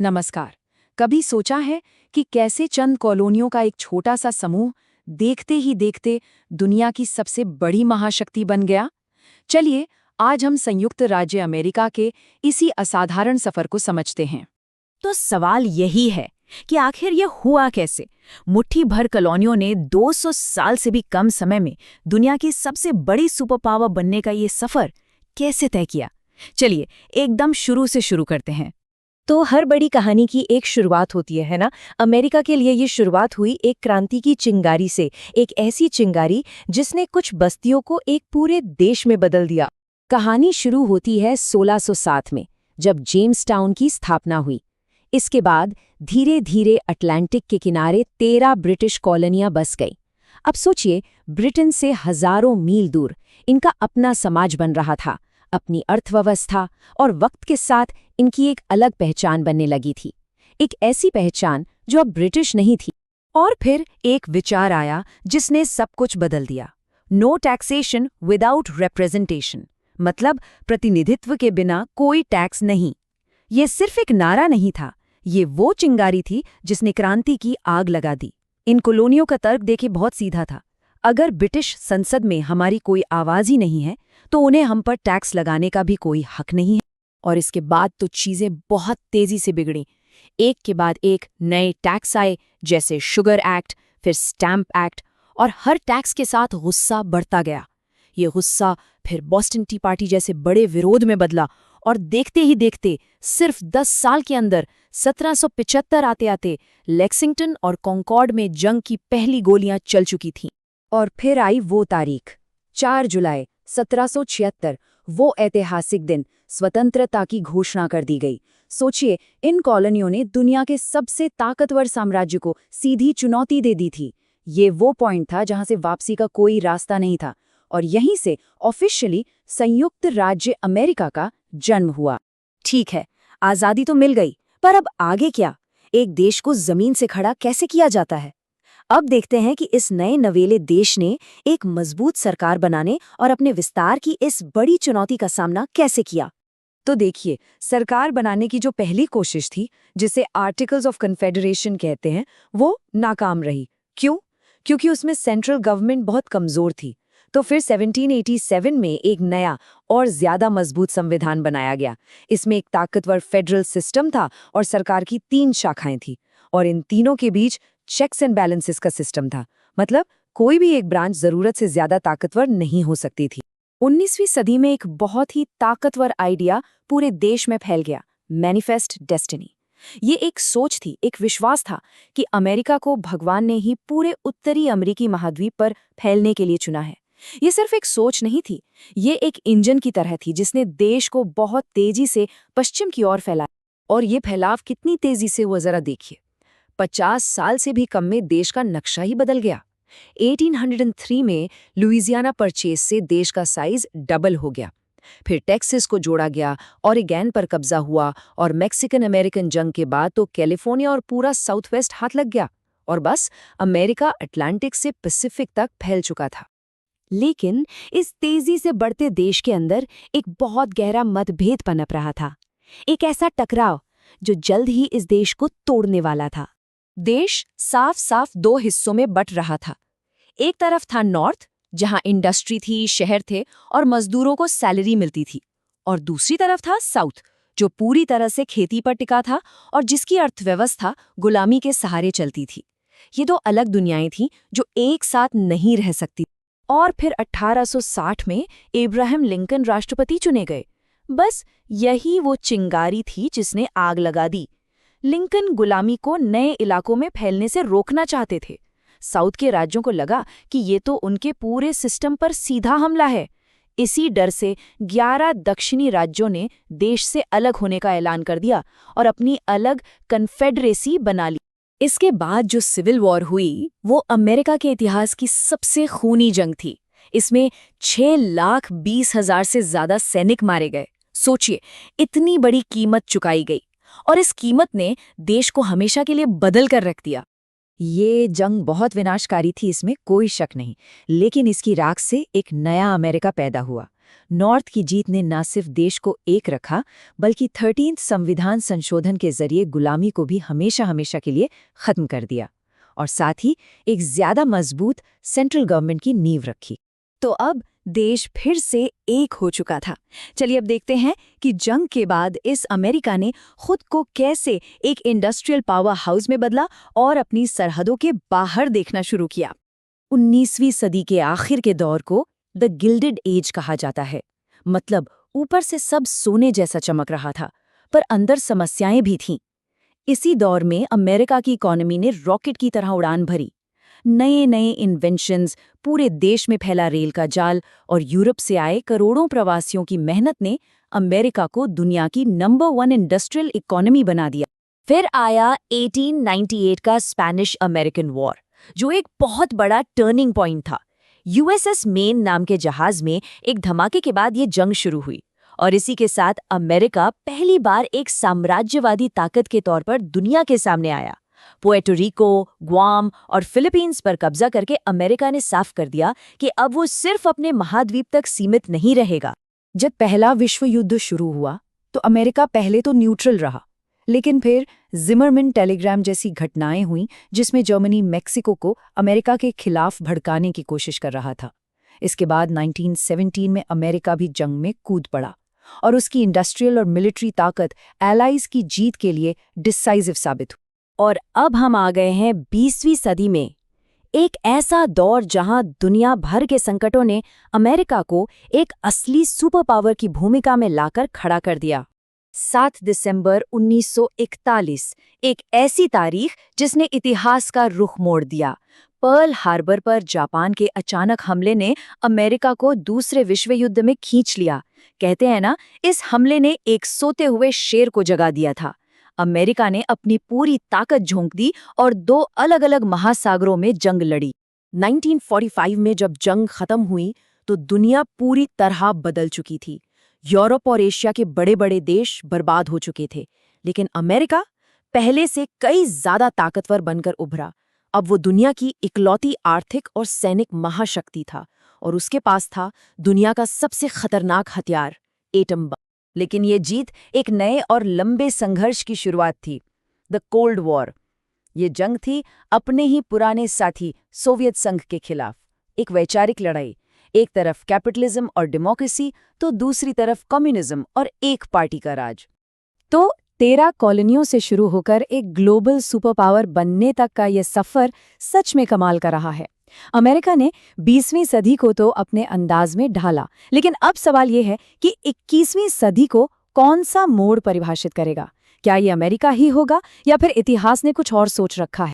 नमस्कार। कभी सोचा है कि कैसे चंद कॉलोनियों का एक छोटा सा समूह देखते ही देखते दुनिया की सबसे बड़ी महाशक्ति बन गया? चलिए, आज हम संयुक्त राज्य अमेरिका के इसी असाधारण सफर को समझते हैं। तो सवाल यही है कि आखिर ये हुआ कैसे? मुट्ठी भर कॉलोनियों ने 200 साल से भी कम समय में दुनिया की सबसे बड़ी सुपर पावर बनने का ये सफर कैसे तय किया? चलिए एकदम शुरू से शुरू करते हैं। तो हर बड़ी कहानी की एक शुरुआत होती है ना? अमेरिका के लिए ये शुरुआत हुई एक क्रांति की चिंगारी से, एक ऐसी चिंगारी जिसने कुछ बस्तियों को एक पूरे देश में बदल दिया। कहानी शुरू होती है 1607 में, जब जेम्स टाउन की स्थापना हुई। इसके बाद धीरे धीरे अटलांटिक के किनारे 13 ब्रिटिश कॉलोनियां बस गई। अब सोचिए, ब्रिटेन से हजारों मील दूर इनका अपना समाज बन रहा था, अपनी अर्थव्यवस्था, और वक्त के साथ इनकी एक अलग पहचान बनने लगी थी। एक ऐसी पहचान जो अब ब्रिटिश नहीं थी। और फिर एक विचार आया जिसने सब कुछ बदल दिया। नो टैक्सेशन विदाउट रिप्रेजेंटेशन, मतलब प्रतिनिधित्व के बिना कोई टैक्स नहीं। ये सिर्फ एक नारा नहीं था, ये वो चिंगारी थी जिसने क्रांति की आग लगा दी। इन कॉलोनियों का तर्क देखिए बहुत सीधा था। अगर ब्रिटिश संसद में हमारी कोई आवाज ही नहीं है तो उन्हें हम पर टैक्स लगाने का भी कोई हक नहीं है। और इसके बाद तो चीजें बहुत तेजी से बिगड़ी। एक के बाद एक नए टैक्स आए, जैसे शुगर एक्ट, फिर स्टैंप एक्ट, और हर टैक्स के साथ गुस्सा बढ़ता गया। ये गुस्सा फिर बॉस्टन टी पार्टी जैसे बड़े विरोध में बदला, और देखते ही देखते सिर्फ 10 साल के अंदर 1775 आते आते लेक्सिंगटन और कॉन्कॉर्ड में जंग की पहली गोलियां चल चुकी थीं। और फिर आई वो तारीख, 4 जुलाई 1776, वो ऐतिहासिक दिन, स्वतंत्रता की घोषणा कर दी गई। सोचिए, इन कॉलोनियों ने दुनिया के सबसे ताकतवर साम्राज्य को सीधी चुनौती दे दी थी। ये वो पॉइंट था जहां से वापसी का कोई रास्ता नहीं था, और यहीं से ऑफिशियली संयुक्त राज्य अमेरिका का जन्म हुआ। ठीक है, आजादी तो मिल गई, पर अब आगे क्या? एक देश को जमीन से खड़ा कैसे किया जाता है? अब देखते हैं कि इस नए नवेले देश ने एक मजबूत सरकार बनाने और अपने विस्तार की इस बड़ी चुनौती का सामना कैसे किया। तो देखिए, सरकार बनाने की जो पहली कोशिश थी, जिसे आर्टिकल्स ऑफ कन्फेडरेशन कहते हैं, वो नाकाम रही। क्यों? क्योंकि उसमें सेंट्रल गवर्नमेंट बहुत कमजोर थी। तो फिर 1787 में एक नया और ज्यादा मजबूत संविधान बनाया गया। इसमें एक ताकतवर फेडरल सिस्टम था और सरकार की 3 शाखाएं थी, और इन तीनों के बीच चेक्स एंड बैलेंसेस का सिस्टम था। मतलब कोई भी एक ब्रांच जरूरत से ज्यादा ताकतवर नहीं हो सकती थी। 19वीं सदी में एक बहुत ही ताकतवर आइडिया पूरे देश में फैल गया, मैनिफेस्ट डेस्टिनी। ये एक सोच थी, एक विश्वास था कि अमेरिका को भगवान ने ही पूरे उत्तरी अमेरिकी महाद्वीप पर फैलने के लिए चुना है। ये सिर्फ एक सोच नहीं थी, ये एक इंजन की तरह थी जिसने देश को बहुत तेजी से पश्चिम की ओर फैलाया। और ये फैलाव कितनी तेजी से हुआ, जरा देखिए। 50 साल से भी कम में देश का नक्शा ही बदल गया। 1803 में लुइजियाना परचेज से देश का साइज डबल हो गया। फिर टेक्सास को जोड़ा गया, ओरेगन पर कब्जा हुआ, और मैक्सिकन अमेरिकन जंग के बाद तो कैलिफोर्निया और पूरा साउथ वेस्ट हाथ लग गया। और बस अमेरिका अटलांटिक से पैसिफिक तक फैल चुका था। लेकिन इस तेजी से बढ़ते देश के अंदर एक बहुत गहरा मतभेद पनप रहा था, एक ऐसा टकराव जो जल्द ही इस देश को तोड़ने वाला था। देश साफ साफ 2 हिस्सों में बट रहा था। एक तरफ था नॉर्थ, जहां इंडस्ट्री थी, शहर थे और मजदूरों को सैलरी मिलती थी, और दूसरी तरफ था साउथ, जो पूरी तरह से खेती पर टिका था और जिसकी अर्थव्यवस्था गुलामी के सहारे चलती थी। ये 2 अलग दुनियाएं थीं जो एक साथ नहीं रह सकती। और फिर 1860 में इब्राहिम लिंकन राष्ट्रपति चुने गए। बस यही वो चिंगारी थी जिसने आग लगा दी। लिंकन गुलामी को नए इलाकों में फैलने से रोकना चाहते थे। साउथ के राज्यों को लगा कि ये तो उनके पूरे सिस्टम पर सीधा हमला है। इसी डर से 11 दक्षिणी राज्यों ने देश से अलग होने का ऐलान कर दिया और अपनी अलग कन्फेडरेसी बना ली। इसके बाद जो सिविल वॉर हुई, वो अमेरिका के इतिहास की सबसे खूनी जंग थी। इसमें 6,20,000 से ज्यादा सैनिक मारे गए। सोचिए, इतनी बड़ी कीमत चुकाई गई, और इस कीमत ने देश को हमेशा के लिए बदल कर रख दिया। ये जंग बहुत विनाशकारी थी, इसमें कोई शक नहीं। लेकिन इसकी राख से एक नया अमेरिका पैदा हुआ, नॉर्थ की जीत ने न सिर्फ देश को एक रखा, बल्कि 13th संविधान संशोधन के जरिए गुलामी को भी हमेशा हमेशा के लिए खत्म कर दिया और साथ ही एक ज्यादा मजबूत सेंट्रल गवर्नमेंट की नींव रखी। तो अब देश फिर से एक हो चुका था। चलिए अब देखते हैं कि जंग के बाद इस अमेरिका ने खुद को कैसे एक इंडस्ट्रियल पावर हाउस में बदला और अपनी सरहदों के बाहर देखना शुरू किया। 19वीं सदी के आखिर के दौर को द गिल्डेड एज कहा जाता है। मतलब ऊपर से सब सोने जैसा चमक रहा था, पर अंदर समस्याएं भी थीं। इसी दौर में अमेरिका की इकोनॉमी ने रॉकेट की तरह उड़ान भरी। नए नए इन्वेंशंस, पूरे देश में फैला रेल का जाल और यूरोप से आए करोड़ों प्रवासियों की मेहनत ने अमेरिका को दुनिया की नंबर 1 इंडस्ट्रियल इकोनॉमी बना दिया। फिर आया 1898 का स्पेनिश अमेरिकन वॉर, जो एक बहुत बड़ा टर्निंग पॉइंट था। यूएसएस मेन नाम के जहाज में एक धमाके के बाद ये जंग शुरू हुई और इसी के साथ अमेरिका पहली बार एक साम्राज्यवादी ताकत के तौर पर दुनिया के सामने आया। पुएर्टो रिको, ग्वाम और फिलीपींस पर कब्जा करके अमेरिका ने साफ कर दिया कि अब वो सिर्फ अपने महाद्वीप तक सीमित नहीं रहेगा। जब पहला विश्व युद्ध शुरू हुआ तो अमेरिका पहले तो न्यूट्रल रहा, लेकिन फिर जिमरमैन टेलीग्राम जैसी घटनाएं हुईं जिसमें जर्मनी मेक्सिको को अमेरिका के खिलाफ भड़काने की कोशिश कर रहा था। इसके बाद 1917 में अमेरिका भी जंग में कूद पड़ा और उसकी इंडस्ट्रियल और मिलिट्री ताकत एलाइज की जीत के लिए डिसाइसिव साबित हुई। और अब हम आ गए हैं 20वीं सदी में, एक ऐसा दौर जहां दुनिया भर के संकटों ने अमेरिका को एक असली सुपर पावर की भूमिका में लाकर खड़ा कर दिया। 7 दिसंबर 1941, एक ऐसी तारीख जिसने इतिहास का रुख मोड़ दिया। पर्ल हार्बर पर जापान के अचानक हमले ने अमेरिका को दूसरे विश्व युद्ध में खींच लिया। कहते हैं ना, इस हमले ने एक सोते हुए शेर को जगा दिया था। अमेरिका ने अपनी पूरी ताकत झोंक दी और 2 अलग-अलग महासागरों में जंग लड़ी। 1945 में जब जंग खत्म हुई तो दुनिया पूरी तरह बदल चुकी थी। यूरोप और एशिया के बड़े-बड़े देश बर्बाद हो चुके थे, लेकिन अमेरिका पहले से कई ज्यादा ताकतवर बनकर उभरा। अब वो दुनिया की इकलौती आर्थिक और सैनिक महाशक्ति था और उसके पास था दुनिया का सबसे खतरनाक हथियार, एटम बम। लेकिन ये जीत एक नए और लंबे संघर्ष की शुरुआत थी, द कोल्ड वॉर। ये जंग थी अपने ही पुराने साथी सोवियत संघ के खिलाफ, एक वैचारिक लड़ाई। एक तरफ कैपिटलिज्म और डेमोक्रेसी तो दूसरी तरफ कम्युनिज्म और एक पार्टी का राज। तो 13 कॉलोनियों से शुरू होकर एक ग्लोबल सुपर पावर बनने तक का यह सफर सच में कमाल का रहा है। अमेरिका ने 20वीं सदी को तो अपने अंदाज में ढाला, लेकिन अब सवाल यह है कि 21वीं सदी को कौन सा मोड़ परिभाषित करेगा? क्या ये अमेरिका ही होगा या फिर इतिहास ने कुछ और सोच रखा है?